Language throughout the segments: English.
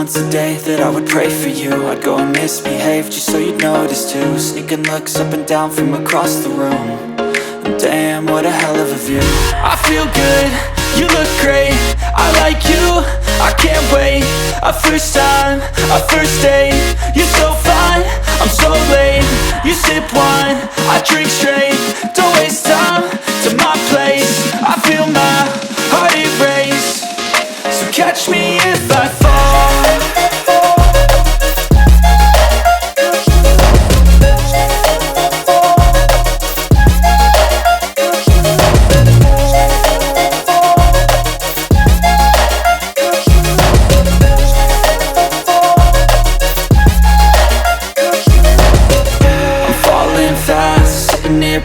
once a day that I would pray for you. I'd go and misbehave just so you'd notice too. Sneaking looks up and down from across the room. And damn, what a hell of a view. I feel good, you look great, I like you, I can't wait. A first time, a first date. You're so fine, I'm so late. You sip wine, I drink straight. Don't waste time to my place. I feel my heart erase. So catch me if I fall.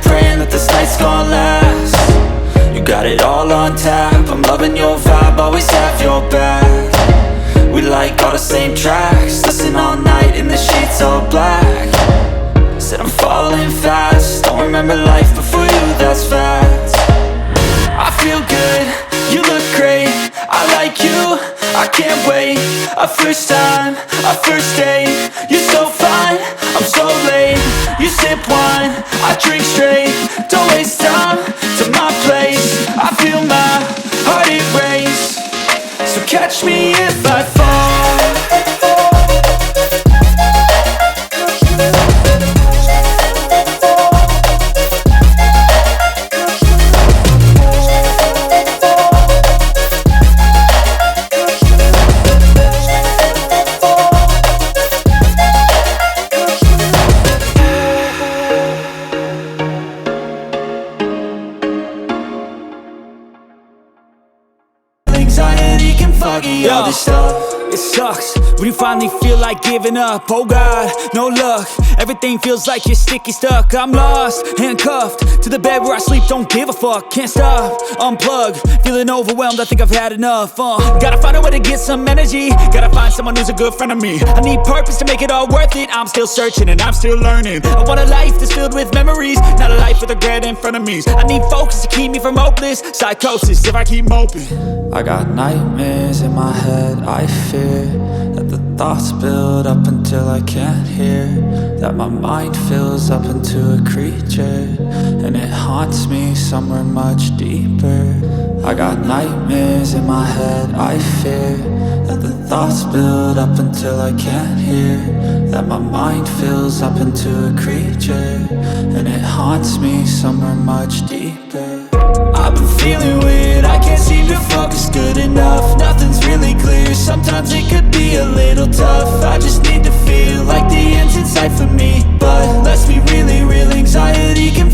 Praying that this night's gonna last. You got it all on tap, I'm loving your vibe, always have your back. We like all the same tracks, listen all night in the sheets all black. Said I'm falling fast, don't remember life before you, that's fact. I feel good, you look great, I like you, I can't wait. A first time, a first date. You're so fine, I'm so late. You sip wine, I drink straight. Don't waste time to my place. I feel my heart erase. So catch me if I fall. Anxiety can foggy all this stuff. It sucks when you finally feel like giving up. Oh God, no luck. Everything feels like you're sticky stuck. I'm lost, handcuffed to the bed where I sleep. Don't give a fuck, can't stop. Unplug, feeling overwhelmed. I think I've had enough. Gotta find a way to get some energy. Gotta find someone who's a good friend of me. I need purpose to make it all worth it. I'm still searching and I'm still learning. I want a life that's filled with memories, not a life with regret and frenemies. I need focus to keep me from hopeless psychosis if I keep moping. I got nightmares in my head, I fear that the thoughts build up until I can't hear. That my mind fills up into a creature, and it haunts me somewhere much deeper. I got nightmares in my head, I fear that the thoughts build up until I can't hear. That my mind fills up into a creature, and it haunts me somewhere much deeper. I've been feeling weird, I can't seem to focus good enough. Nothing's really clear, sometimes it could be a little tough. I just need to feel like the end's in sight for me. But let's be really real, anxiety can